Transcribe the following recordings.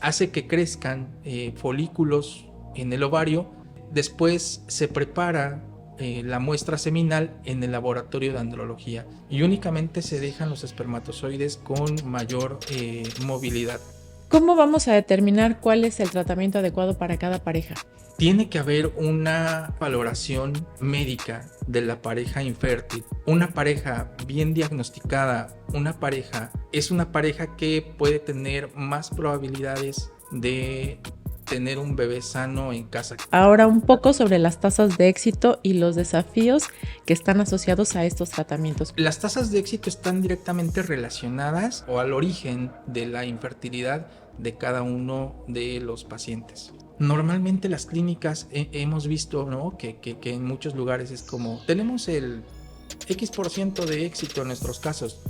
hace que crezcan folículos en el ovario. Después se prepara la muestra seminal en el laboratorio de andrología y únicamente se dejan los espermatozoides con mayor movilidad. ¿Cómo vamos a determinar cuál es el tratamiento adecuado para cada pareja? Tiene que haber una valoración médica de la pareja infértil. Una pareja bien diagnosticada, es una pareja que puede tener más probabilidades de tener un bebé sano en casa. Ahora un poco sobre las tasas de éxito y los desafíos que están asociados a estos tratamientos. Las tasas de éxito están directamente relacionadas o al origen de la infertilidad de cada uno de los pacientes. Normalmente las clínicas hemos visto, ¿no? que en muchos lugares es como tenemos el X% de éxito en nuestros casos.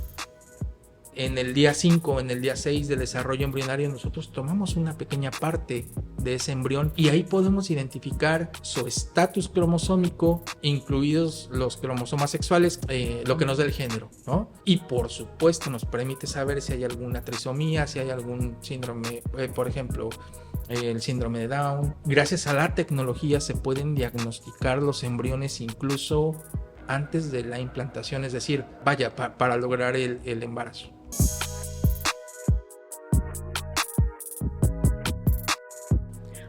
En el día 5, en el día 6 del desarrollo embrionario, nosotros tomamos una pequeña parte de ese embrión y ahí podemos identificar su estatus cromosómico, incluidos los cromosomas sexuales, lo que nos da el género, ¿no? Y por supuesto nos permite saber si hay alguna trisomía, si hay algún síndrome, por ejemplo, el síndrome de Down. Gracias a la tecnología se pueden diagnosticar los embriones incluso antes de la implantación, es decir, para lograr el embarazo.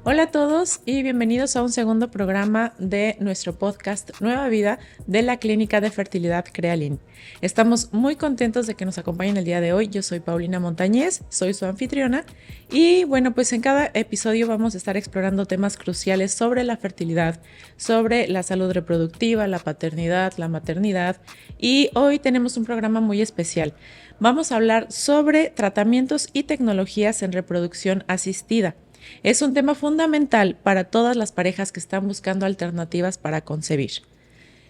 Hola a todos y bienvenidos a un segundo programa de nuestro podcast Nueva Vida de la Clínica de Fertilidad Crealin. Estamos muy contentos de que nos acompañen el día de hoy. Yo soy Paulina Montañez, soy su anfitriona y bueno, pues en cada episodio vamos a estar explorando temas cruciales sobre la fertilidad, sobre la salud reproductiva, la paternidad, la maternidad y hoy tenemos un programa muy especial. Vamos a hablar sobre tratamientos y tecnologías en reproducción asistida. Es un tema fundamental para todas las parejas que están buscando alternativas para concebir.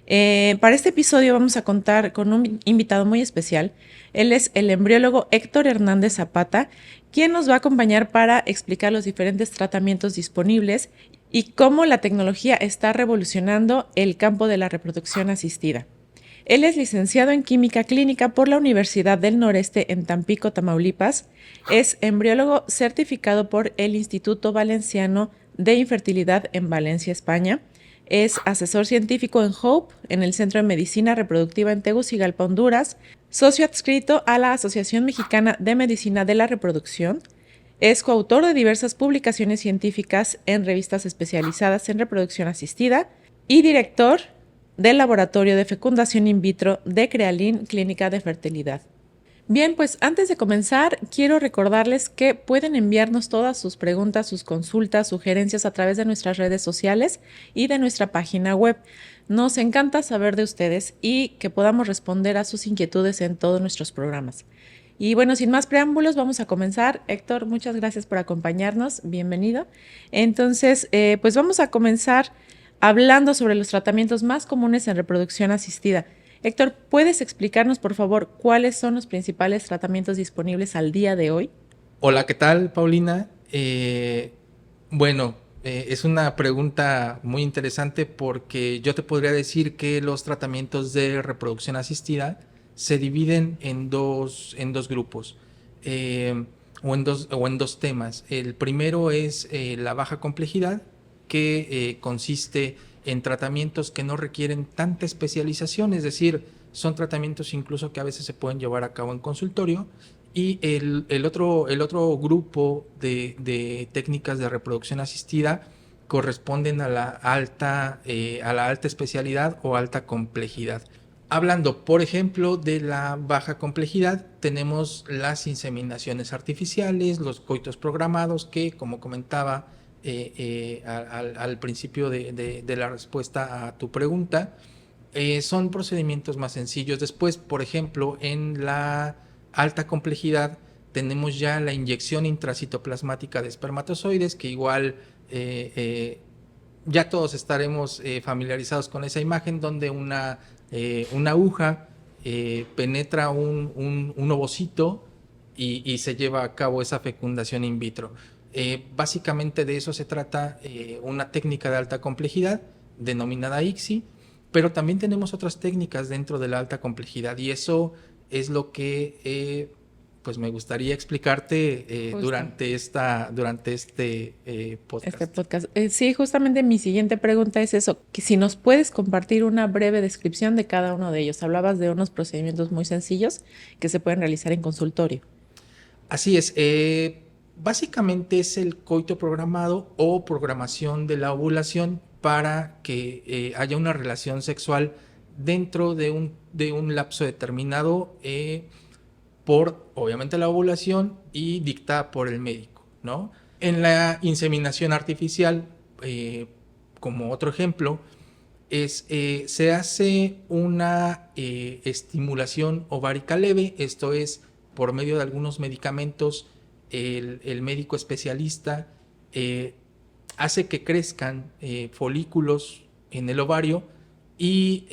Para este episodio vamos a contar con un invitado muy especial. Él es el embriólogo Héctor Hernández Zapata, quien nos va a acompañar para explicar los diferentes tratamientos disponibles y cómo la tecnología está revolucionando el campo de la reproducción asistida. Él es licenciado en Química Clínica por la Universidad del Noreste en Tampico, Tamaulipas. Es embriólogo certificado por el Instituto Valenciano de Infertilidad en Valencia, España. Es asesor científico en HOPE, en el Centro de Medicina Reproductiva en Tegucigalpa, Honduras. Socio adscrito a la Asociación Mexicana de Medicina de la Reproducción. Es coautor de diversas publicaciones científicas en revistas especializadas en reproducción asistida y director del Laboratorio de Fecundación In Vitro de Crealin Clínica de Fertilidad. Bien, pues antes de comenzar, quiero recordarles que pueden enviarnos todas sus preguntas, sus consultas, sugerencias a través de nuestras redes sociales y de nuestra página web. Nos encanta saber de ustedes y que podamos responder a sus inquietudes en todos nuestros programas. Y bueno, sin más preámbulos, vamos a comenzar. Héctor, muchas gracias por acompañarnos. Bienvenido. Entonces, pues vamos a comenzar hablando sobre los tratamientos más comunes en reproducción asistida. Héctor, ¿puedes explicarnos, por favor, cuáles son los principales tratamientos disponibles al día de hoy? Hola, ¿qué tal, Paulina? Es una pregunta muy interesante porque yo te podría decir que los tratamientos de reproducción asistida se dividen en dos grupos o en dos temas. El primero es la baja complejidad, que consiste en tratamientos que no requieren tanta especialización, es decir, son tratamientos incluso que a veces se pueden llevar a cabo en consultorio. Y el otro grupo de técnicas de reproducción asistida corresponden a la alta especialidad o alta complejidad. Hablando, por ejemplo, de la baja complejidad, tenemos las inseminaciones artificiales, los coitos programados, que, como comentaba al principio de la respuesta a tu pregunta, son procedimientos más sencillos. Después, por ejemplo, en la alta complejidad tenemos ya la inyección intracitoplasmática de espermatozoides, que igual ya todos estaremos familiarizados con esa imagen, donde una aguja penetra un ovocito y se lleva a cabo esa fecundación in vitro. Básicamente de eso se trata una técnica de alta complejidad denominada ICSI, pero también tenemos otras técnicas dentro de la alta complejidad y eso es lo que pues me gustaría explicarte Justo. durante este podcast. Este podcast. Sí, justamente mi siguiente pregunta es eso, que si nos puedes compartir una breve descripción de cada uno de ellos. Hablabas de unos procedimientos muy sencillos que se pueden realizar en consultorio. Así es, básicamente es el coito programado o programación de la ovulación para que haya una relación sexual dentro de un lapso determinado por, obviamente, la ovulación y dictada por el médico, ¿no? En la inseminación artificial, como otro ejemplo, se hace una estimulación ovárica leve, esto es por medio de algunos medicamentos, el médico especialista hace que crezcan folículos en el ovario y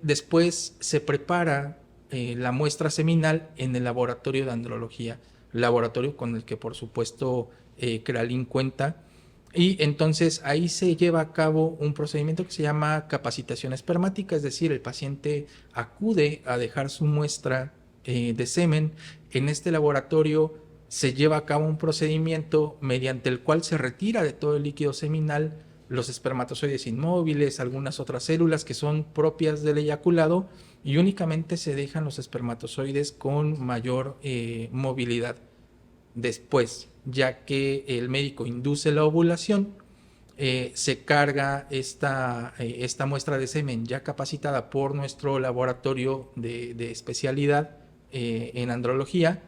después se prepara la muestra seminal en el laboratorio de andrología, laboratorio con el que por supuesto Crealin cuenta. Y entonces ahí se lleva a cabo un procedimiento que se llama capacitación espermática, es decir, el paciente acude a dejar su muestra de semen. En este laboratorio se lleva a cabo un procedimiento mediante el cual se retira de todo el líquido seminal los espermatozoides inmóviles, algunas otras células que son propias del eyaculado, y únicamente se dejan los espermatozoides con mayor movilidad. Después, ya que el médico induce la ovulación, se carga esta muestra de semen ya capacitada por nuestro laboratorio de especialidad en andrología,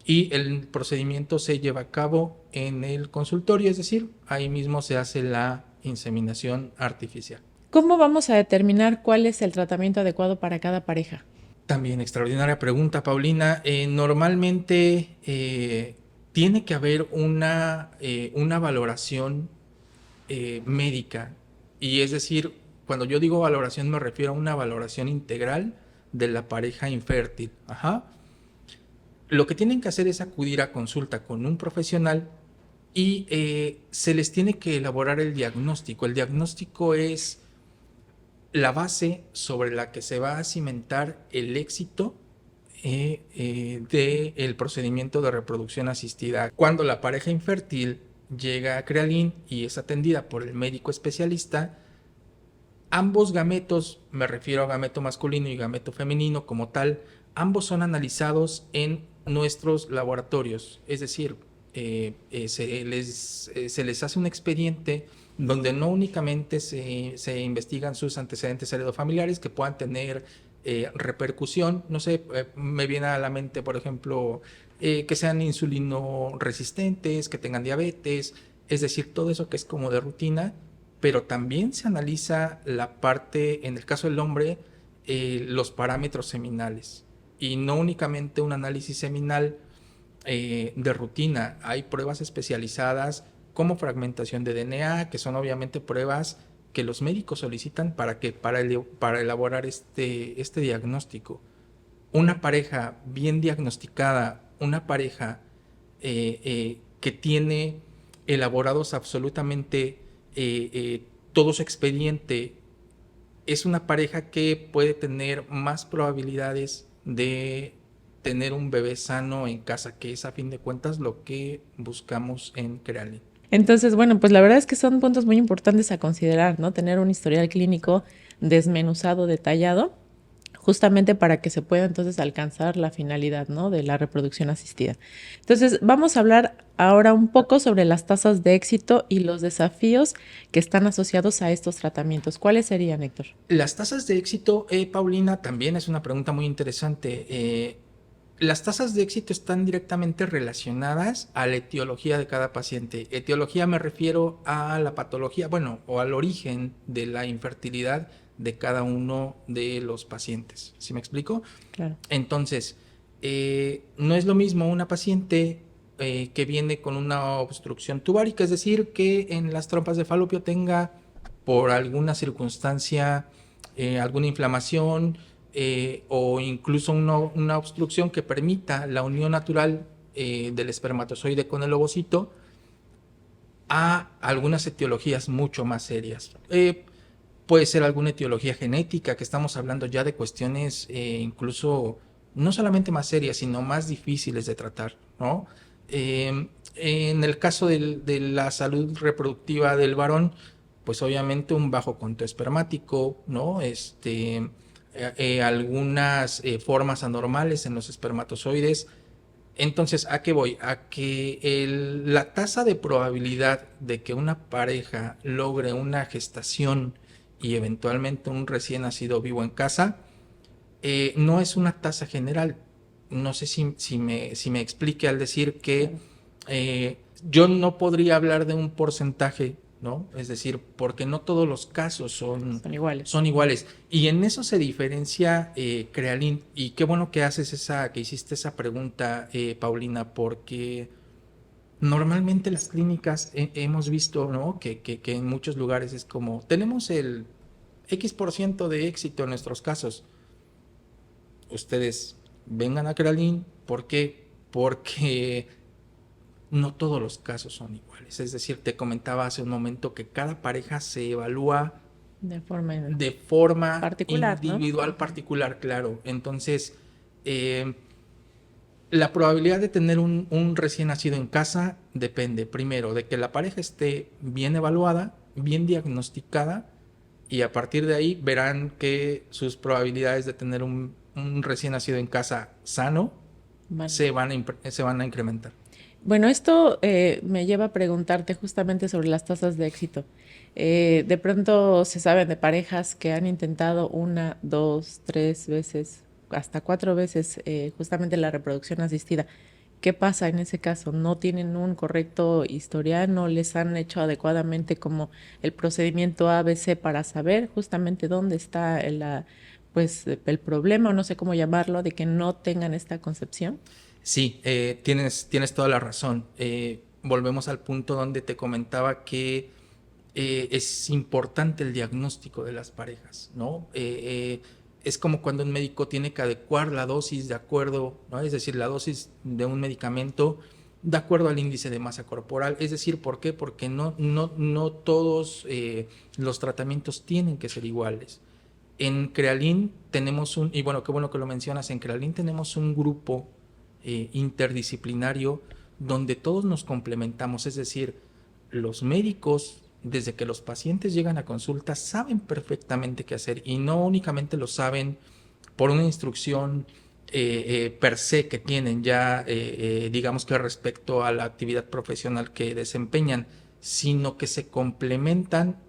y el procedimiento se lleva a cabo en el consultorio, es decir, ahí mismo se hace la inseminación artificial. ¿Cómo vamos a determinar cuál es el tratamiento adecuado para cada pareja? También extraordinaria pregunta, Paulina. Normalmente tiene que haber una valoración médica, y es decir, cuando yo digo valoración me refiero a una valoración integral de la pareja infértil. Ajá. Lo que tienen que hacer es acudir a consulta con un profesional y se les tiene que elaborar el diagnóstico. El diagnóstico es la base sobre la que se va a cimentar el éxito del procedimiento de reproducción asistida. Cuando la pareja infértil llega a Crealin y es atendida por el médico especialista, ambos gametos, me refiero a gameto masculino y gameto femenino como tal, ambos son analizados en nuestros laboratorios, es decir, se les hace un expediente donde no únicamente se investigan sus antecedentes heredofamiliares que puedan tener repercusión, no sé, me viene a la mente, por ejemplo, que sean insulino resistentes, que tengan diabetes, es decir, todo eso que es como de rutina, pero también se analiza la parte, en el caso del hombre, los parámetros seminales, y no únicamente un análisis seminal de rutina. Hay pruebas especializadas como fragmentación de DNA, que son obviamente pruebas que los médicos solicitan para elaborar este diagnóstico. Una pareja bien diagnosticada, una pareja que tiene elaborados absolutamente todo su expediente, es una pareja que puede tener más probabilidades de tener un bebé sano en casa, que es a fin de cuentas lo que buscamos en Crealin. Entonces, bueno, pues la verdad es que son puntos muy importantes a considerar, ¿no? Tener un historial clínico desmenuzado, detallado, justamente para que se pueda entonces alcanzar la finalidad, ¿no?, de la reproducción asistida. Entonces, vamos a hablar ahora un poco sobre las tasas de éxito y los desafíos que están asociados a estos tratamientos. ¿Cuáles serían, Héctor? Las tasas de éxito, Paulina, también es una pregunta muy interesante. Las tasas de éxito están directamente relacionadas a la etiología de cada paciente. Etiología me refiero a la patología, bueno, o al origen de la infertilidad de cada uno de los pacientes. ¿Sí me explico? Claro. Entonces, no es lo mismo una paciente que viene con una obstrucción tubárica, es decir, que en las trompas de falopio tenga por alguna circunstancia alguna inflamación, o incluso una obstrucción que permita la unión natural del espermatozoide con el ovocito, a algunas etiologías mucho más serias. Puede ser alguna etiología genética, que estamos hablando ya de cuestiones incluso no solamente más serias, sino más difíciles de tratar, ¿no? En el caso de la salud reproductiva del varón, pues obviamente un bajo conteo espermático, ¿no? Algunas formas anormales en los espermatozoides. Entonces, ¿a qué voy? A que la tasa de probabilidad de que una pareja logre una gestación y eventualmente un recién nacido vivo en casa, no es una tasa general. No sé si me explique al decir que yo no podría hablar de un porcentaje, ¿no? Es decir, porque no todos los casos Son iguales. son iguales. Y en eso se diferencia Crealin. Y qué bueno que que hiciste esa pregunta, Paulina, porque normalmente las clínicas hemos visto, ¿no? Que en muchos lugares es como, tenemos el X% de éxito en nuestros casos. Ustedes vengan a Crealin, ¿por qué? Porque no todos los casos son iguales. Es decir, te comentaba hace un momento que cada pareja se evalúa de forma particular, ¿no? individual, particular, claro. Entonces, la probabilidad de tener un recién nacido en casa depende, primero, de que la pareja esté bien evaluada, bien diagnosticada, y a partir de ahí verán que sus probabilidades de tener un recién nacido en casa sano se van a incrementar. Bueno, esto me lleva a preguntarte justamente sobre las tasas de éxito. De pronto se saben de parejas que han intentado una, dos, tres veces, hasta cuatro veces justamente la reproducción asistida. ¿Qué pasa en ese caso? ¿No tienen un correcto historial? ¿No les han hecho adecuadamente como el procedimiento ABC para saber justamente dónde está pues, el problema, o no sé cómo llamarlo, de que no tengan esta concepción? Sí, tienes toda la razón. Volvemos al punto donde te comentaba que es importante el diagnóstico de las parejas, ¿no? Es como cuando un médico tiene que adecuar la dosis de acuerdo, ¿no? Es decir, la dosis de un medicamento de acuerdo al índice de masa corporal. Es decir, ¿por qué? Porque no todos los tratamientos tienen que ser iguales. En Crealin tenemos y bueno, qué bueno que lo mencionas, en Crealin tenemos un grupo interdisciplinario donde todos nos complementamos, es decir, los médicos, desde que los pacientes llegan a consulta, saben perfectamente qué hacer y no únicamente lo saben por una instrucción per se que tienen ya, digamos que respecto a la actividad profesional que desempeñan, sino que se complementan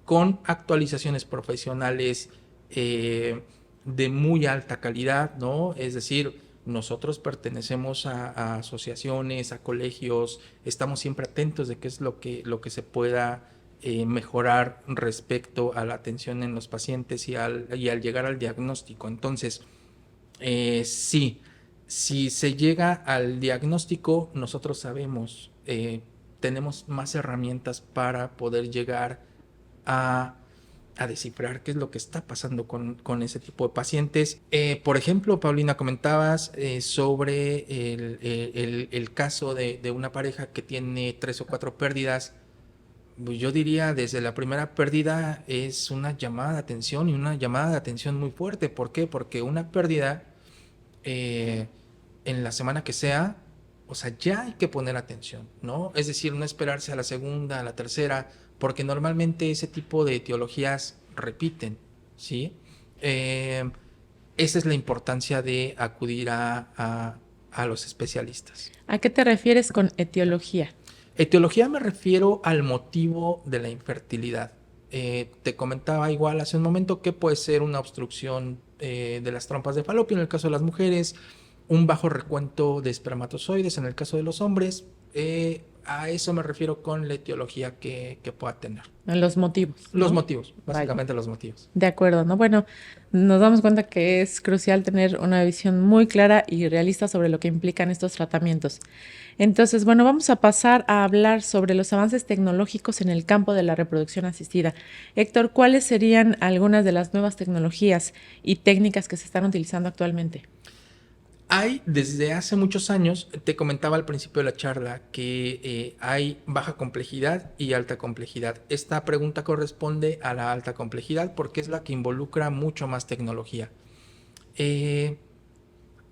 con actualizaciones profesionales de muy alta calidad, ¿no? Es decir, nosotros pertenecemos a asociaciones, a colegios, estamos siempre atentos de qué es lo que se pueda mejorar respecto a la atención en los pacientes y al llegar al diagnóstico. Entonces, sí, si se llega al diagnóstico, nosotros sabemos, tenemos más herramientas para poder llegar a descifrar qué es lo que está pasando con ese tipo de pacientes. Por ejemplo, Paulina, comentabas sobre el caso de una pareja que tiene 3 o 4 pérdidas. Pues yo diría, desde la primera pérdida es una llamada de atención y una llamada de atención muy fuerte. ¿Por qué? Porque una pérdida eh, en la semana que sea, o sea, ya hay que poner atención, ¿no? Es decir, no esperarse a la segunda, a la tercera, porque normalmente ese tipo de etiologías repiten, ¿sí? Esa es la importancia de acudir a los especialistas. ¿A qué te refieres con etiología? Etiología me refiero al motivo de la infertilidad. Te comentaba igual hace un momento que puede ser una obstrucción de las trompas de falopio en el caso de las mujeres, un bajo recuento de espermatozoides en el caso de los hombres. A eso me refiero con la etiología que pueda tener. Los motivos, ¿no? Los motivos, básicamente Vaya. los motivos. De acuerdo, ¿no? Bueno, nos damos cuenta que es crucial tener una visión muy clara y realista sobre lo que implican estos tratamientos. Entonces, bueno, vamos a pasar a hablar sobre los avances tecnológicos en el campo de la reproducción asistida. Héctor, ¿cuáles serían algunas de las nuevas tecnologías y técnicas que se están utilizando actualmente? Hay desde hace muchos años, te comentaba al principio de la charla, que hay baja complejidad y alta complejidad. Esta pregunta corresponde a la alta complejidad porque es la que involucra mucho más tecnología.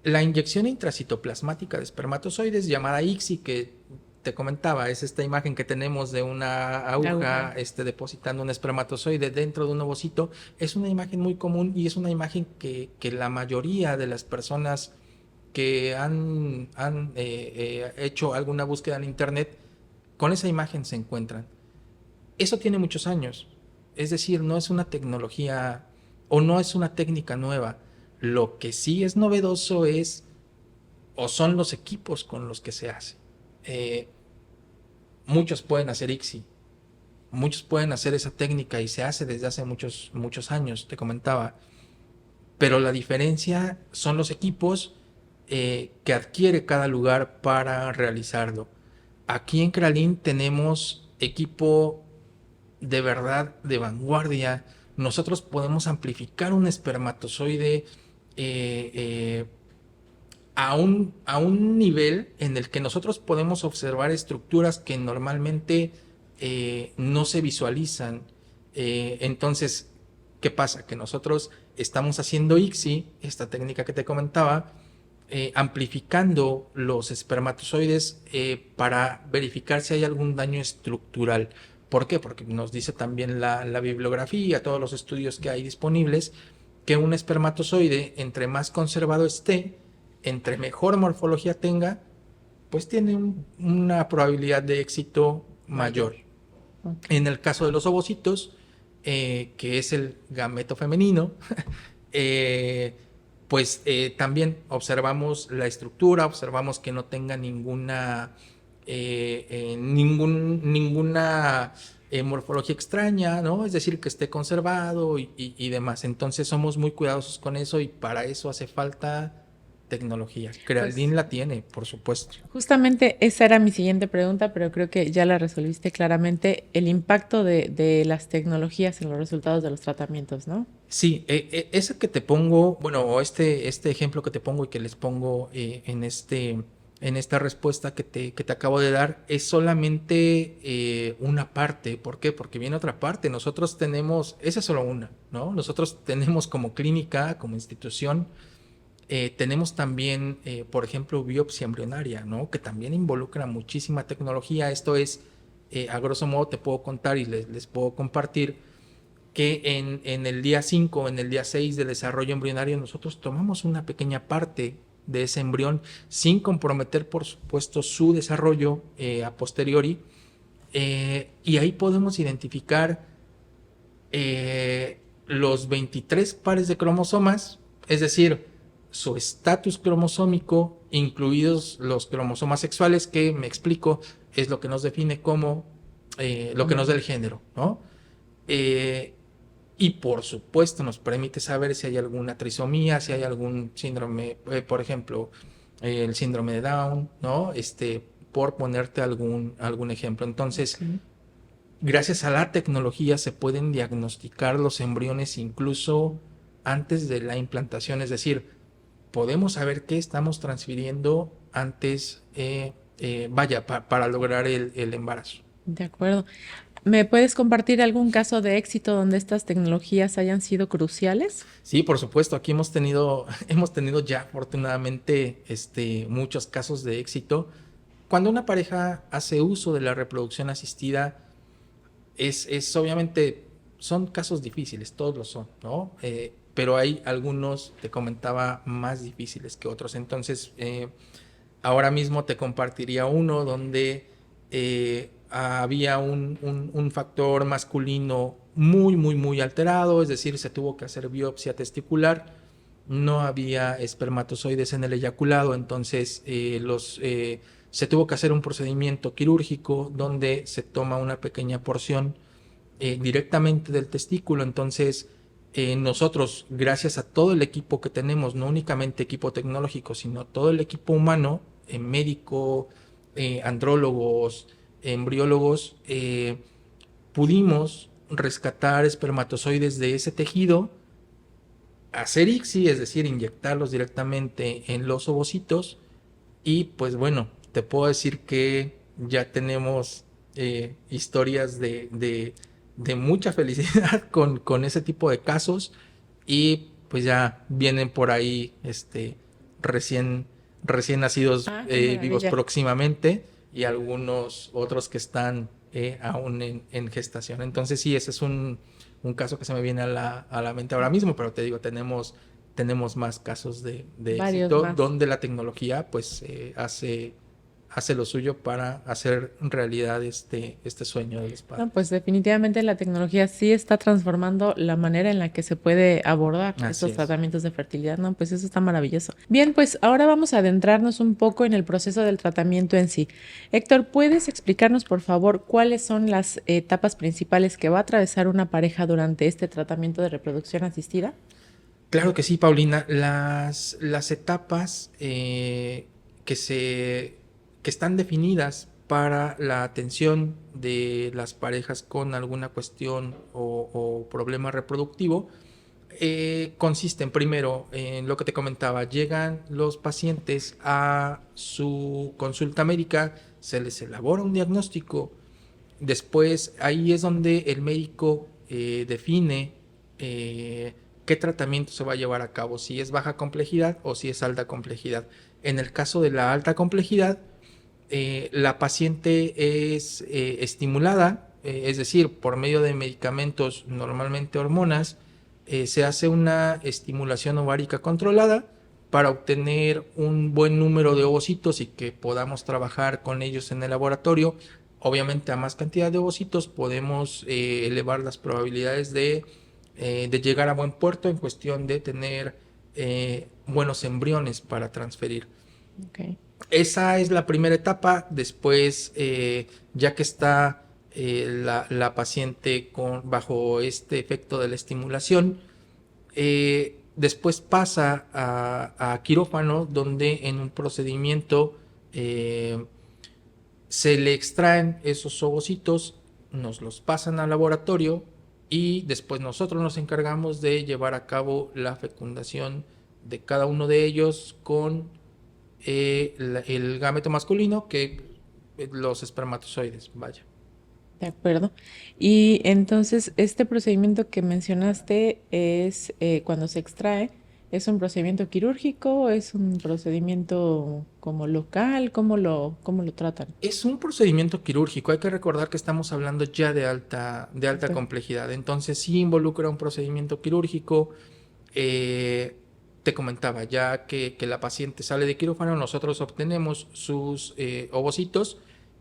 La inyección intracitoplasmática de espermatozoides, llamada ICSI, que te comentaba, es esta imagen que tenemos de una aguja depositando un espermatozoide dentro de un ovocito, es una imagen muy común y es una imagen que la mayoría de las personas que han hecho alguna búsqueda en internet, con esa imagen se encuentran. Eso tiene muchos años, es decir, no es una tecnología o no es una técnica nueva. Lo que sí es novedoso es o son los equipos con los que se hace. Eh, Muchos pueden hacer ICSI, muchos pueden hacer esa técnica y se hace desde hace muchos años, te comentaba. Pero la diferencia son los equipos que adquiere cada lugar para realizarlo. Aquí en Crealin tenemos equipo de verdad de vanguardia. Nosotros podemos amplificar un espermatozoide eh, a un nivel en el que nosotros podemos observar estructuras que normalmente no se visualizan. Entonces, ¿qué pasa? Que nosotros estamos haciendo ICSI, esta técnica que te comentaba, amplificando los espermatozoides para verificar si hay algún daño estructural. ¿Por qué? Porque nos dice también la bibliografía, todos los estudios que hay disponibles, que un espermatozoide, entre más conservado esté, entre mejor morfología tenga, pues tiene una probabilidad de éxito mayor. Okay. En el caso de los ovocitos, que es el gameto femenino, también observamos la estructura, observamos que no tenga ninguna morfología extraña, ¿no? Es decir, que esté conservado y demás. Entonces somos muy cuidadosos con eso y para eso hace falta tecnología. Crealin la tiene, por supuesto. Justamente esa era mi siguiente pregunta, pero creo que ya la resolviste claramente, el impacto de las tecnologías en los resultados de los tratamientos, ¿no? Sí, ese que te pongo, bueno, este ejemplo que te pongo y que les pongo en esta respuesta que te acabo de dar, es solamente una parte. ¿Por qué? Porque viene otra parte. Nosotros tenemos, esa es solo una, ¿no? Nosotros tenemos como clínica, como institución, tenemos también, por ejemplo, biopsia embrionaria, ¿no? Que también involucra muchísima tecnología. Esto es, a grosso modo, te puedo contar y les puedo compartir que en el día 5, en el día 6 de desarrollo embrionario, nosotros tomamos una pequeña parte de ese embrión sin comprometer, por supuesto, su desarrollo a posteriori. Y ahí podemos identificar los 23 pares de cromosomas, es decir, su estatus cromosómico, incluidos los cromosomas sexuales, que me explico, es lo que nos define como lo que nos da el género, ¿no? Y por supuesto nos permite saber si hay alguna trisomía, si hay algún síndrome, por ejemplo, el síndrome de Down, ¿no? Por ponerte algún ejemplo. Entonces, gracias a la tecnología se pueden diagnosticar los embriones incluso antes de la implantación, es decir, podemos saber qué estamos transfiriendo antes, para lograr el embarazo. De acuerdo. ¿Me puedes compartir algún caso de éxito donde estas tecnologías hayan sido cruciales? Sí, por supuesto. Aquí hemos tenido ya afortunadamente muchos casos de éxito. Cuando una pareja hace uso de la reproducción asistida, es obviamente, son casos difíciles, todos lo son, ¿no? Pero hay algunos, te comentaba, más difíciles que otros. Entonces, ahora mismo te compartiría uno donde había un factor masculino muy alterado, es decir, se tuvo que hacer biopsia testicular, no había espermatozoides en el eyaculado, entonces se tuvo que hacer un procedimiento quirúrgico donde se toma una pequeña porción directamente del testículo. Entonces nosotros, gracias a todo el equipo que tenemos, no únicamente equipo tecnológico, sino todo el equipo humano, médico, andrólogos, embriólogos, pudimos rescatar espermatozoides de ese tejido, hacer ICSI, es decir, inyectarlos directamente en los ovocitos, y pues bueno, te puedo decir que ya tenemos historias de mucha felicidad con ese tipo de casos, y pues ya vienen por ahí recién, recién nacidos Qué vivos maravilla. próximamente y algunos otros que están aún en gestación. Entonces sí, ese es un caso que se me viene a la mente ahora mismo, pero te digo, tenemos más casos de Varios éxito más. donde la tecnología pues hace lo suyo para hacer realidad este sueño de los No, padres. pues definitivamente la tecnología sí está transformando la manera en la que se puede abordar Así estos es. tratamientos de fertilidad, ¿no? Pues eso está maravilloso. Bien, pues ahora vamos a adentrarnos un poco en el proceso del tratamiento en sí. Héctor, ¿puedes explicarnos, por favor, cuáles son las etapas principales que va a atravesar una pareja durante este tratamiento de reproducción asistida? Claro que sí, Paulina. Las etapas que están definidas para la atención de las parejas con alguna cuestión o problema reproductivo consisten primero en lo que te comentaba. Llegan los pacientes a su consulta médica, se les elabora un diagnóstico. Después, ahí es donde el médico define qué tratamiento se va a llevar a cabo, si es baja complejidad o si es alta complejidad. En el caso de la alta complejidad, la paciente es estimulada, es decir, por medio de medicamentos, normalmente hormonas, se hace una estimulación ovárica controlada para obtener un buen número de ovocitos y que podamos trabajar con ellos en el laboratorio. Obviamente a más cantidad de ovocitos podemos elevar las probabilidades de llegar a buen puerto en cuestión de tener buenos embriones para transferir. Okay. Esa es la primera etapa. Después, ya que está la paciente bajo este efecto de la estimulación, después pasa a quirófano, donde en un procedimiento se le extraen esos ovocitos, nos los pasan al laboratorio y después nosotros nos encargamos de llevar a cabo la fecundación de cada uno de ellos con el gameto masculino que los espermatozoides, vaya. De acuerdo. Y entonces, este procedimiento que mencionaste es cuando se extrae, ¿es un procedimiento quirúrgico? ¿Es un procedimiento como local? Cómo lo tratan? Es un procedimiento quirúrgico, hay que recordar que estamos hablando ya de alta Ok. complejidad, entonces sí involucra un procedimiento quirúrgico. Eh, Te comentaba, ya que la paciente sale de quirófano, nosotros obtenemos sus ovocitos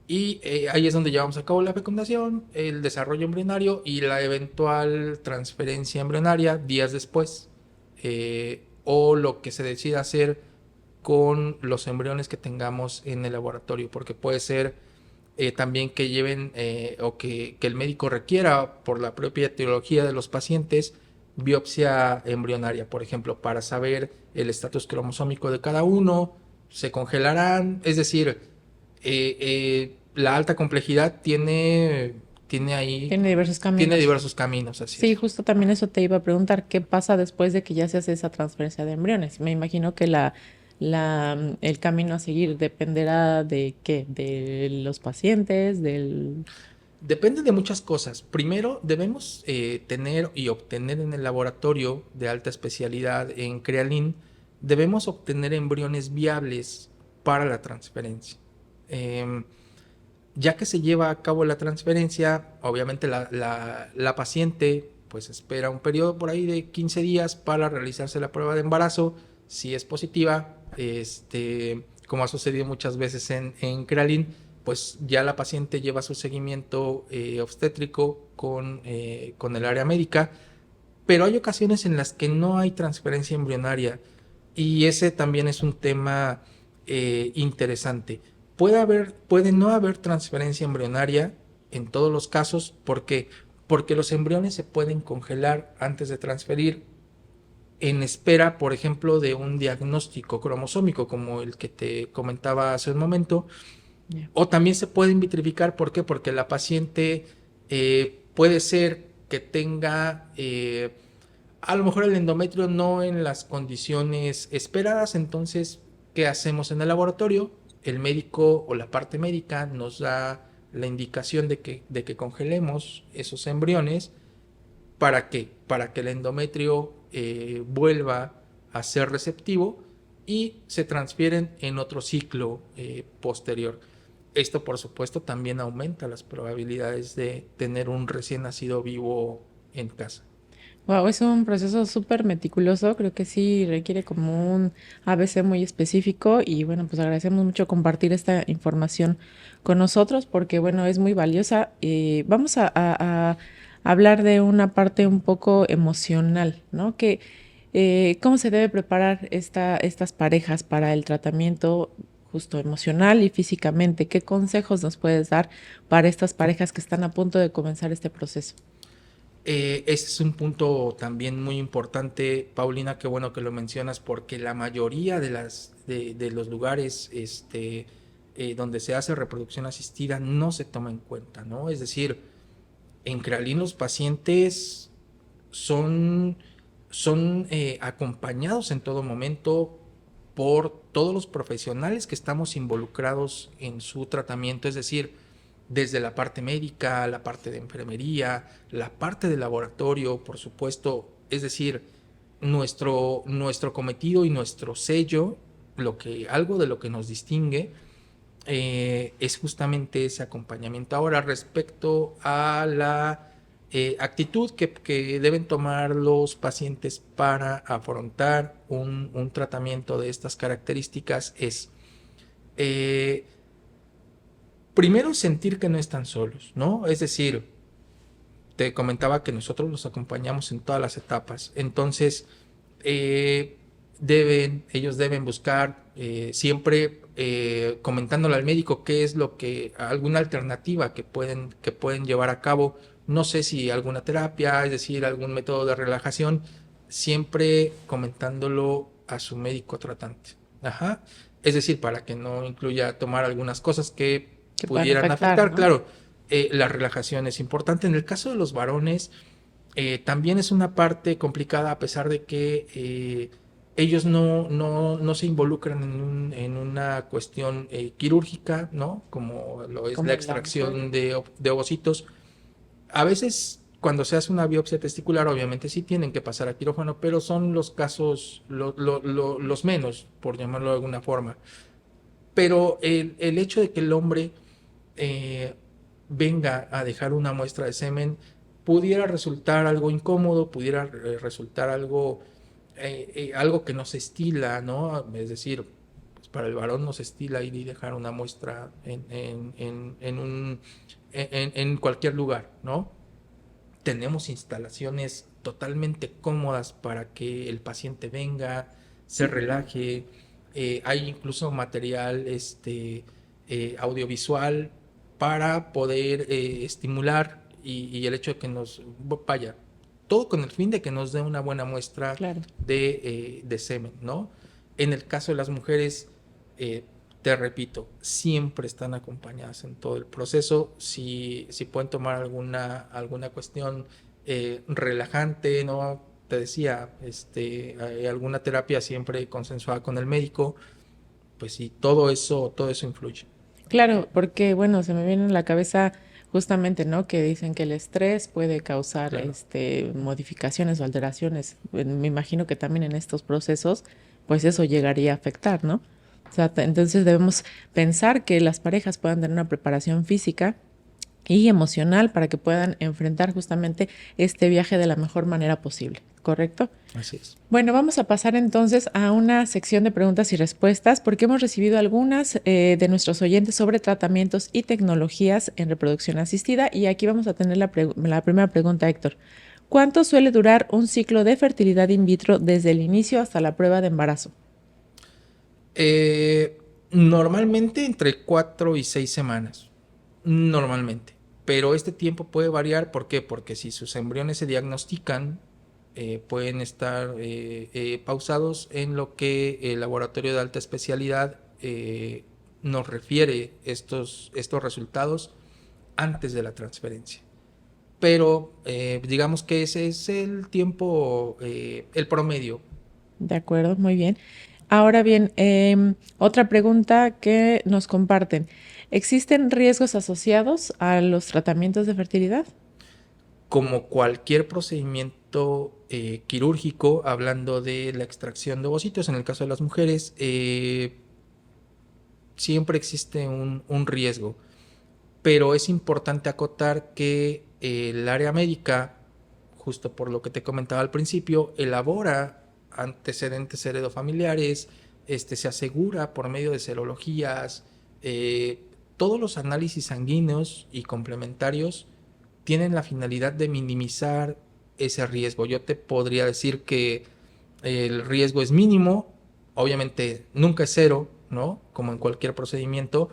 y ahí es donde llevamos a cabo la fecundación, el desarrollo embrionario y la eventual transferencia embrionaria días después, o lo que se decida hacer con los embriones que tengamos en el laboratorio, porque puede ser también que lleven o que el médico requiera por la propia etiología de los pacientes biopsia embrionaria, por ejemplo, para saber el estatus cromosómico de cada uno, se congelarán, es decir, la alta complejidad tiene ahí, Tiene diversos tiene caminos. diversos caminos, así Sí, es. justo también eso te iba a preguntar, ¿qué pasa después de que ya se hace esa transferencia de embriones? Me imagino que el camino a seguir dependerá de qué, de los pacientes, del... Depende de muchas cosas. Primero, debemos tener y obtener en el laboratorio de alta especialidad en Crealin, debemos obtener embriones viables para la transferencia. Em, ya que se lleva a cabo la transferencia, obviamente la paciente pues espera un periodo por ahí de 15 días para realizarse la prueba de embarazo. Si es positiva, como ha sucedido muchas veces en Crealin, pues ya la paciente lleva su seguimiento obstétrico con el área médica, pero hay ocasiones en las que no hay transferencia embrionaria y ese también es un tema interesante. Puede no haber transferencia embrionaria en todos los casos, porque los embriones se pueden congelar antes de transferir en espera, por ejemplo, de un diagnóstico cromosómico como el que te comentaba hace un momento, Ya. o también se pueden vitrificar. ¿Por qué? Porque la paciente puede ser que tenga a lo mejor el endometrio no en las condiciones esperadas. Entonces, ¿qué hacemos en el laboratorio? El médico o la parte médica nos da la indicación de que congelemos esos embriones. ¿Para qué? Para que el endometrio vuelva a ser receptivo y se transfieren en otro ciclo posterior. Esto, por supuesto, también aumenta las probabilidades de tener un recién nacido vivo en casa. Wow, es un proceso súper meticuloso, creo que sí requiere como un ABC muy específico y bueno, pues agradecemos mucho compartir esta información con nosotros porque bueno, es muy valiosa. Vamos a hablar de una parte un poco emocional, ¿no? Que cómo se debe preparar estas parejas para el tratamiento justo emocional y físicamente. ¿Qué consejos nos puedes dar para estas parejas que están a punto de comenzar este proceso? Ese es un punto también muy importante, Paulina, qué bueno que lo mencionas, porque la mayoría de los lugares donde se hace reproducción asistida no se toma en cuenta, ¿no? Es decir, en Crealin los pacientes son acompañados en todo momento por todos los profesionales que estamos involucrados en su tratamiento, es decir, desde la parte médica, la parte de enfermería, la parte de laboratorio, por supuesto, es decir, nuestro cometido y nuestro sello, algo de lo que nos distingue, es justamente ese acompañamiento. Ahora, respecto a la actitud que deben tomar los pacientes para afrontar un tratamiento de estas características es, eh, primero, sentir que no están solos, ¿no? Es decir, te comentaba que nosotros los acompañamos en todas las etapas. Entonces, eh, ellos deben buscar siempre comentándole al médico qué es alguna alternativa que pueden llevar a cabo. No sé si alguna terapia, es decir, algún método de relajación, siempre comentándolo a su médico tratante. Ajá. Es decir, para que no incluya tomar algunas cosas que Que puedan pudieran afectar, afectar. ¿no? Claro, la relajación es importante. En el caso de los varones, también es una parte complicada a pesar de que ellos no se involucran en una cuestión quirúrgica, ¿no? Como lo es la Como la mujer. extracción de ovocitos. A veces, cuando se hace una biopsia testicular, obviamente sí tienen que pasar a quirófano, pero son los casos, los menos, por llamarlo de alguna forma. Pero el hecho de que el hombre eh, venga a dejar una muestra de semen pudiera resultar algo incómodo, pudiera resultar algo que nos estila, ¿no? Es decir, pues para el varón nos estila ir y dejar una muestra en cualquier lugar, ¿no? Tenemos instalaciones totalmente cómodas para que el paciente venga, se relaje. Hay incluso material audiovisual para poder estimular y el hecho de que vaya, todo con el fin de que nos dé una buena muestra Claro. de semen, ¿no? En el caso de las mujeres, eh, te repito, siempre están acompañadas en todo el proceso. Si pueden tomar alguna cuestión relajante, ¿no? Te decía, hay alguna terapia siempre consensuada con el médico, pues sí, todo eso influye. Claro, porque bueno, se me viene en la cabeza justamente, ¿no? Que dicen que el estrés puede causar Claro. modificaciones o alteraciones. Me imagino que también en estos procesos, pues eso llegaría a afectar, ¿no? O sea, entonces debemos pensar que las parejas puedan tener una preparación física y emocional para que puedan enfrentar justamente este viaje de la mejor manera posible, ¿correcto? Así es. Bueno, vamos a pasar entonces a una sección de preguntas y respuestas porque hemos recibido algunas de nuestros oyentes sobre tratamientos y tecnologías en reproducción asistida y aquí vamos a tener la primera pregunta, Héctor. ¿Cuánto suele durar un ciclo de fertilidad in vitro desde el inicio hasta la prueba de embarazo? Normalmente entre 4 y 6 semanas, normalmente. Pero este tiempo puede variar, ¿por qué? Porque si sus embriones se diagnostican, pueden estar pausados en lo que el laboratorio de alta especialidad nos refiere estos resultados antes de la transferencia. Pero digamos que ese es el tiempo, el promedio. De acuerdo, muy bien. Ahora bien, otra pregunta que nos comparten. ¿Existen riesgos asociados a los tratamientos de fertilidad? Como cualquier procedimiento tratamiento quirúrgico, hablando de la extracción de ovocitos, en el caso de las mujeres, siempre existe un riesgo, pero es importante acotar que el área médica, justo por lo que te comentaba al principio, elabora antecedentes heredofamiliares, se asegura por medio de serologías, todos los análisis sanguíneos y complementarios tienen la finalidad de minimizar ese riesgo. Yo te podría decir que el riesgo es mínimo, obviamente nunca es cero, ¿no? Como en cualquier procedimiento,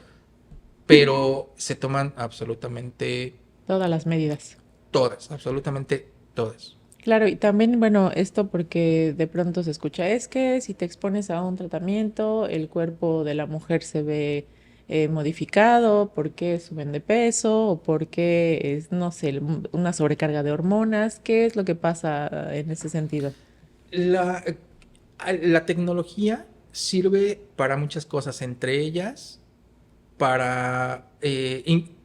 pero se toman absolutamente Todas las medidas. todas, absolutamente todas. Claro, y también, bueno, esto porque de pronto se escucha, es que si te expones a un tratamiento, el cuerpo de la mujer se ve modificado, porque suben de peso o porque es, no sé, una sobrecarga de hormonas. ¿Qué es lo que pasa en ese sentido? La, la tecnología sirve para muchas cosas, entre ellas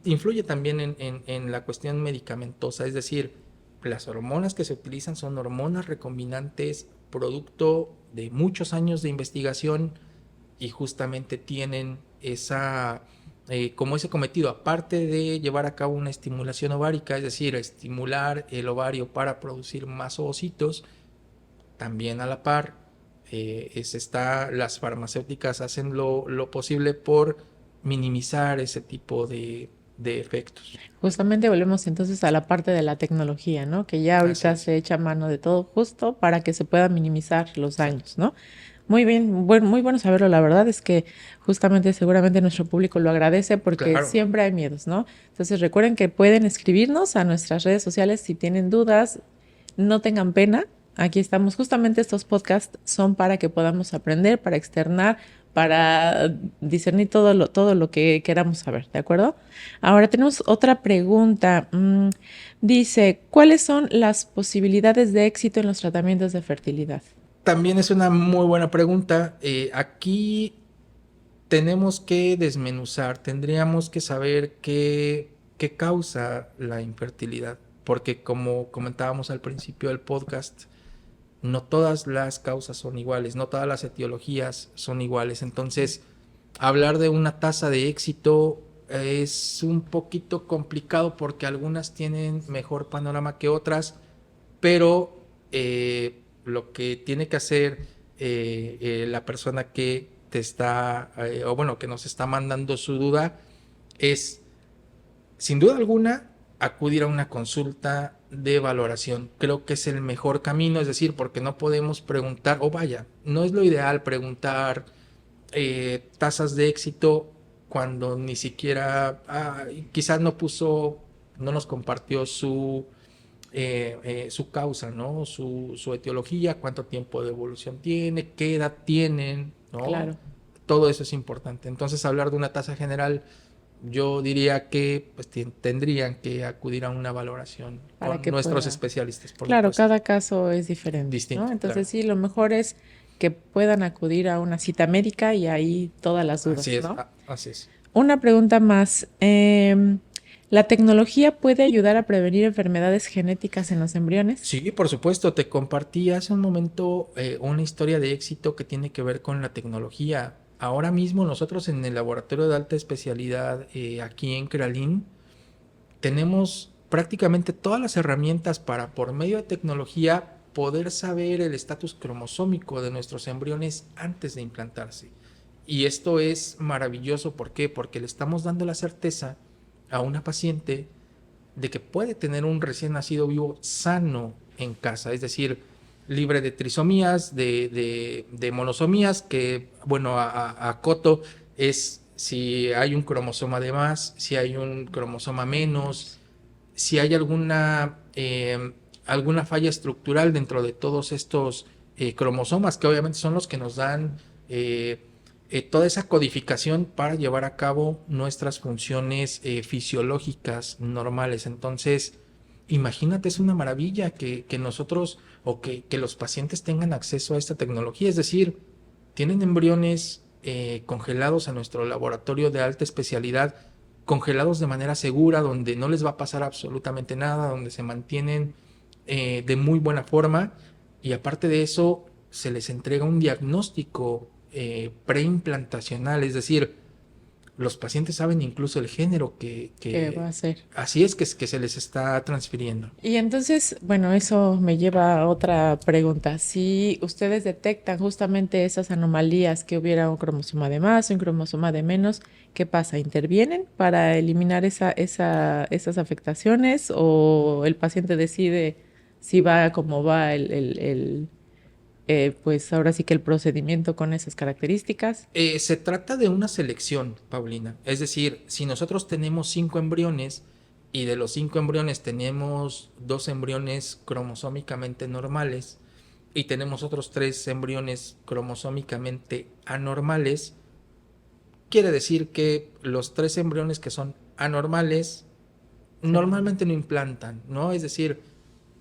influye también en la cuestión medicamentosa, es decir, las hormonas que se utilizan son hormonas recombinantes, producto de muchos años de investigación y justamente tienen como ese cometido, aparte de llevar a cabo una estimulación ovárica, es decir, estimular el ovario para producir más ovocitos, también a la par, las farmacéuticas hacen lo posible por minimizar ese tipo de efectos. Justamente volvemos entonces a la parte de la tecnología, ¿no? Que ya Así ahorita es. se echa mano de todo justo para que se puedan minimizar los daños, ¿no? Muy bien, muy bueno saberlo. La verdad es que justamente seguramente nuestro público lo agradece porque Claro. siempre hay miedos, ¿no? Entonces recuerden que pueden escribirnos a nuestras redes sociales si tienen dudas, no tengan pena. Aquí estamos. Justamente estos podcasts son para que podamos aprender, para externar, para discernir todo lo que queramos saber, ¿de acuerdo? Ahora tenemos otra pregunta. Dice, ¿cuáles son las posibilidades de éxito en los tratamientos de fertilidad? También es una muy buena pregunta. Aquí tenemos que desmenuzar, tendríamos que saber qué causa la infertilidad, porque como comentábamos al principio del podcast, no todas las causas son iguales, no todas las etiologías son iguales. Entonces, hablar de una tasa de éxito es un poquito complicado porque algunas tienen mejor panorama que otras, pero lo que tiene que hacer la persona que te está, o bueno, que nos está mandando su duda, es, sin duda alguna, acudir a una consulta de valoración. Creo que es el mejor camino, es decir, porque no podemos preguntar, o vaya, no es lo ideal preguntar tasas de éxito cuando ni siquiera, quizás no nos compartió su causa, ¿no? Su etiología, cuánto tiempo de evolución tiene, qué edad tienen, ¿no? Claro. Todo eso es importante. Entonces, hablar de una tasa general, yo diría que pues, tendrían que acudir a una valoración Para con que nuestros pueda. especialistas, por Claro, supuesto. cada caso es diferente, ¿no? Distinto, Entonces claro. sí, lo mejor es que puedan acudir a una cita médica y ahí todas las Así dudas, es, ¿no? así es. Una pregunta más. ¿La tecnología puede ayudar a prevenir enfermedades genéticas en los embriones? Sí, por supuesto, te compartí hace un momento una historia de éxito que tiene que ver con la tecnología. Ahora mismo nosotros en el laboratorio de alta especialidad aquí en Crealin tenemos prácticamente todas las herramientas para, por medio de tecnología, poder saber el estatus cromosómico de nuestros embriones antes de implantarse. Y esto es maravilloso, ¿por qué? Porque le estamos dando la certeza a una paciente de que puede tener un recién nacido vivo sano en casa, es decir, libre de trisomías, de monosomías, que, bueno, a Coto es si hay un cromosoma de más, si hay un cromosoma menos, si hay alguna falla estructural dentro de todos estos cromosomas, que obviamente son los que nos dan toda esa codificación para llevar a cabo nuestras funciones fisiológicas normales. Entonces, imagínate, es una maravilla que nosotros o que los pacientes tengan acceso a esta tecnología, es decir, tienen embriones congelados a nuestro laboratorio de alta especialidad, congelados de manera segura, donde no les va a pasar absolutamente nada, donde se mantienen de muy buena forma, y aparte de eso se les entrega un diagnóstico preimplantacional, es decir, los pacientes saben incluso el género ¿Qué va a ser? así es que se les está transfiriendo. Y entonces, bueno, eso me lleva a otra pregunta. Si ustedes detectan justamente esas anomalías, que hubiera un cromosoma de más, un cromosoma de menos, ¿qué pasa? ¿Intervienen para eliminar esas afectaciones o el paciente decide si va como va pues ahora sí que el procedimiento con esas características? Se trata de una selección, Paulina. Es decir, si nosotros tenemos 5 embriones y de los 5 embriones tenemos 2 embriones cromosómicamente normales y tenemos otros 3 embriones cromosómicamente anormales, quiere decir que los 3 embriones que son anormales normalmente no implantan, ¿no? Es decir,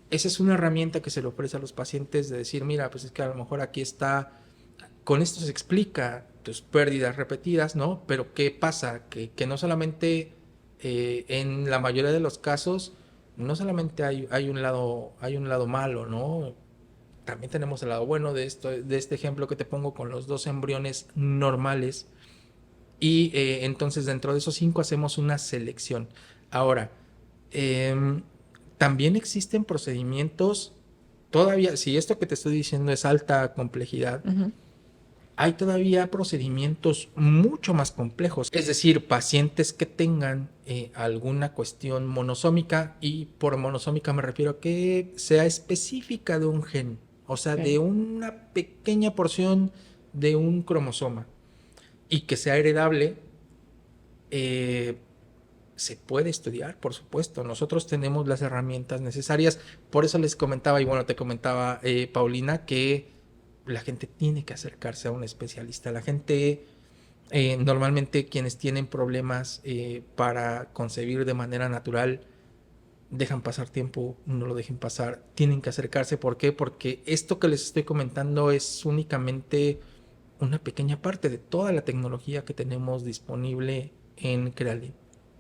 esa es una herramienta que se le ofrece a los pacientes de decir, mira, pues es que a lo mejor aquí está, con esto se explica tus pérdidas repetidas, ¿no? Pero ¿qué pasa? Que no solamente en la mayoría de los casos, no solamente hay un lado malo, ¿no? También tenemos el lado bueno de esto, de este ejemplo que te pongo con los 2 embriones normales. Y entonces dentro de esos 5 hacemos una selección. Ahora, em, también existen procedimientos, todavía, si esto que te estoy diciendo es alta complejidad, Ujú. hay todavía procedimientos mucho más complejos. Es decir, pacientes que tengan alguna cuestión monosómica, y por monosómica me refiero a que sea específica de un gen, o sea, Ok. de una pequeña porción de un cromosoma y que sea heredable. eh, Se puede estudiar, por supuesto. Nosotros tenemos las herramientas necesarias. Por eso les comentaba, y bueno, te comentaba, Paulina, que la gente tiene que acercarse a un especialista. La gente, normalmente quienes tienen problemas para concebir de manera natural, dejan pasar tiempo, no lo dejen pasar, tienen que acercarse. ¿Por qué? Porque esto que les estoy comentando es únicamente una pequeña parte de toda la tecnología que tenemos disponible en Crealin.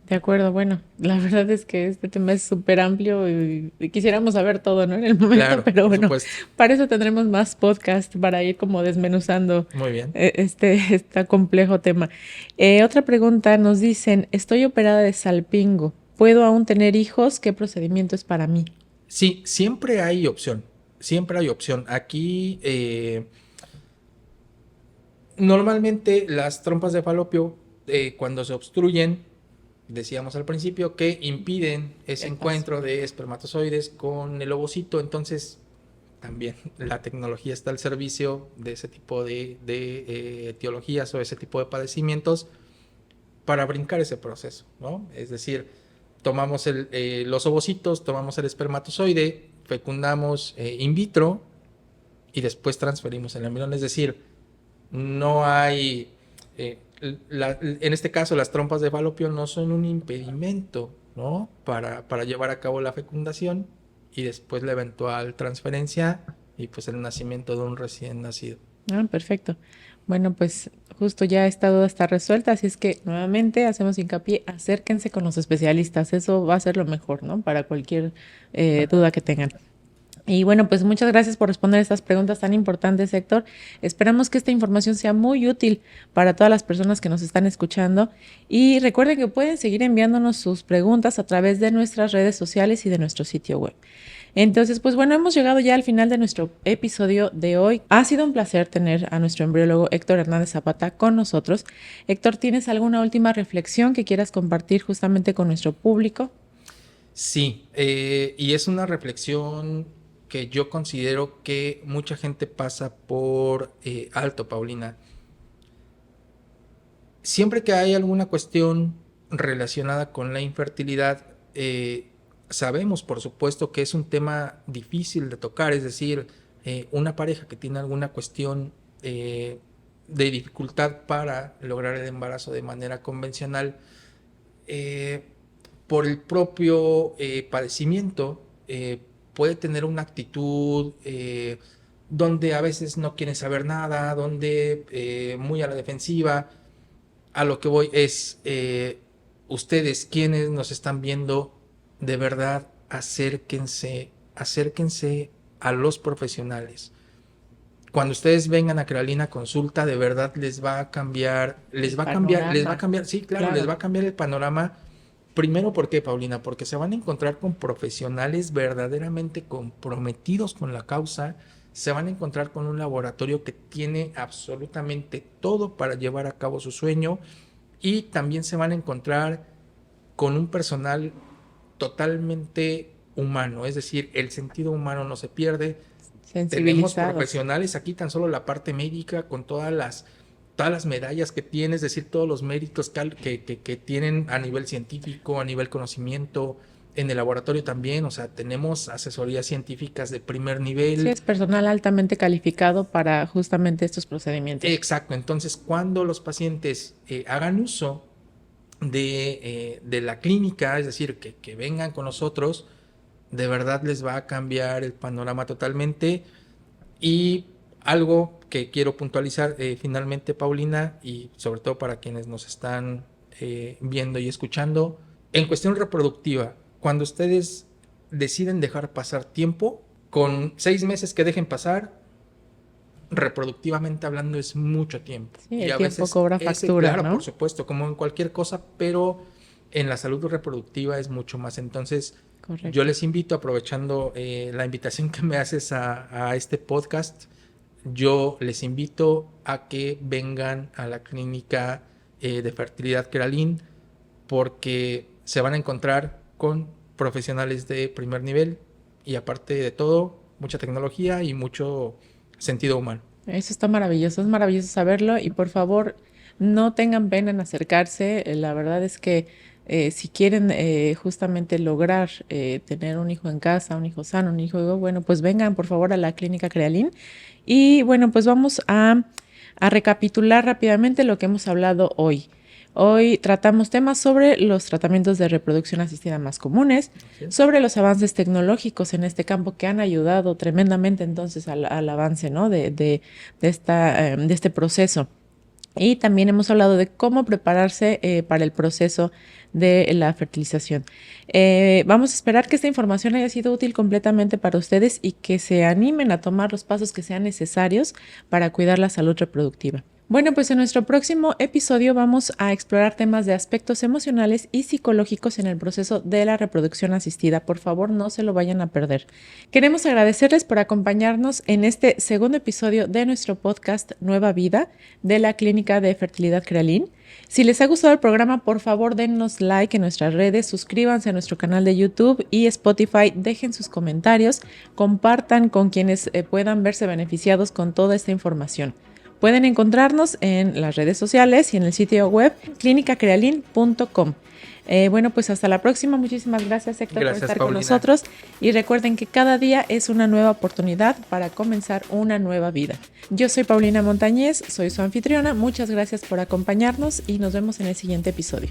De acuerdo, bueno, la verdad es que este tema es súper amplio y quisiéramos saber todo, ¿no? En el momento, Claro, pero por bueno, supuesto. para eso tendremos más podcast para ir como desmenuzando Muy bien. este complejo tema. Otra pregunta, nos dicen, estoy operada de salpingo, ¿puedo aún tener hijos? ¿Qué procedimiento es para mí? Sí, siempre hay opción. Siempre hay opción. Aquí, normalmente las trompas de falopio, cuando se obstruyen, decíamos al principio que impiden ese El paso. encuentro de espermatozoides con el ovocito. Entonces, también la tecnología está al servicio de ese tipo de etiologías o ese tipo de padecimientos para brincar ese proceso, ¿no? Es decir, tomamos los ovocitos, tomamos el espermatozoide, fecundamos in vitro y después transferimos el embrión. Es decir, no hay, eh, en este caso las trompas de falopio no son un impedimento, ¿no? Para llevar a cabo la fecundación y después la eventual transferencia y pues el nacimiento de un recién nacido. Ah, perfecto. Bueno, pues justo ya esta duda está resuelta, así es que nuevamente hacemos hincapié, acérquense con los especialistas, eso va a ser lo mejor, ¿no? Para cualquier duda que tengan. Y bueno, pues muchas gracias por responder estas preguntas tan importantes, Héctor. Esperamos que esta información sea muy útil para todas las personas que nos están escuchando. Y recuerden que pueden seguir enviándonos sus preguntas a través de nuestras redes sociales y de nuestro sitio web. Entonces, pues bueno, hemos llegado ya al final de nuestro episodio de hoy. Ha sido un placer tener a nuestro embriólogo Héctor Hernández Zapata con nosotros. Héctor, ¿tienes alguna última reflexión que quieras compartir justamente con nuestro público? Sí, y es una reflexión que yo considero que mucha gente pasa por alto, Paulina. Siempre que hay alguna cuestión relacionada con la infertilidad, sabemos, por supuesto, que es un tema difícil de tocar. Es decir, una pareja que tiene alguna cuestión de dificultad para lograr el embarazo de manera convencional, eh, por el propio padecimiento, puede tener una actitud donde a veces no quieren saber nada, donde muy a la defensiva. A lo que voy es, ustedes quienes nos están viendo, de verdad acérquense acérquense a los profesionales. Cuando ustedes vengan a Crealin a consulta, de verdad les va a cambiar, sí, claro, les va a cambiar el panorama. Primero, ¿por qué, Paulina? Porque se van a encontrar con profesionales verdaderamente comprometidos con la causa, se van a encontrar con un laboratorio que tiene absolutamente todo para llevar a cabo su sueño, y también se van a encontrar con un personal totalmente humano, es decir, el sentido humano no se pierde. Tenemos profesionales aquí, tan solo la parte médica, con todas las medallas que tiene, es decir, todos los méritos que tienen a nivel científico, a nivel conocimiento, en el laboratorio también. O sea, tenemos asesorías científicas de primer nivel. Sí, es personal altamente calificado para justamente estos procedimientos. Exacto. Entonces, cuando los pacientes hagan uso de la clínica, es decir, que vengan con nosotros, de verdad les va a cambiar el panorama totalmente. Y algo que quiero puntualizar finalmente, Paulina, y sobre todo para quienes nos están viendo y escuchando, en cuestión reproductiva, cuando ustedes deciden dejar pasar tiempo, con 6 meses que dejen pasar, reproductivamente hablando, es mucho tiempo. Sí, y el a tiempo veces cobra factura, claro, ¿no? por supuesto, como en cualquier cosa, pero en la salud reproductiva es mucho más. Entonces, correcto, yo les invito, aprovechando la invitación que me haces a este podcast, yo les invito a que vengan a la clínica de fertilidad Crealin, porque se van a encontrar con profesionales de primer nivel y, aparte de todo, mucha tecnología y mucho sentido humano. Eso está maravilloso, es maravilloso saberlo, y por favor no tengan pena en acercarse. La verdad es que si quieren justamente lograr tener un hijo en casa, un hijo sano, un hijo bueno, pues vengan por favor a la clínica Crealin. Y bueno, pues vamos a recapitular rápidamente lo que hemos hablado hoy. Hoy tratamos temas sobre los tratamientos de reproducción asistida más comunes, sobre los avances tecnológicos en este campo que han ayudado tremendamente entonces al avance, ¿no? de este proceso. Y también hemos hablado de cómo prepararse para el proceso de la fertilización. Vamos a esperar que esta información haya sido útil completamente para ustedes y que se animen a tomar los pasos que sean necesarios para cuidar la salud reproductiva. Bueno, pues en nuestro próximo episodio vamos a explorar temas de aspectos emocionales y psicológicos en el proceso de la reproducción asistida. Por favor, no se lo vayan a perder. Queremos agradecerles por acompañarnos en este segundo episodio de nuestro podcast Nueva Vida de la Clínica de Fertilidad Crealin. Si les ha gustado el programa, por favor, dennos like en nuestras redes, suscríbanse a nuestro canal de YouTube y Spotify, dejen sus comentarios, compartan con quienes puedan verse beneficiados con toda esta información. Pueden encontrarnos en las redes sociales y en el sitio web clinicacrealin.com. Bueno, pues hasta la próxima. Muchísimas gracias, Héctor, por estar con nosotros. Y recuerden que cada día es una nueva oportunidad para comenzar una nueva vida. Yo soy Paulina Montañez, soy su anfitriona. Muchas gracias por acompañarnos y nos vemos en el siguiente episodio.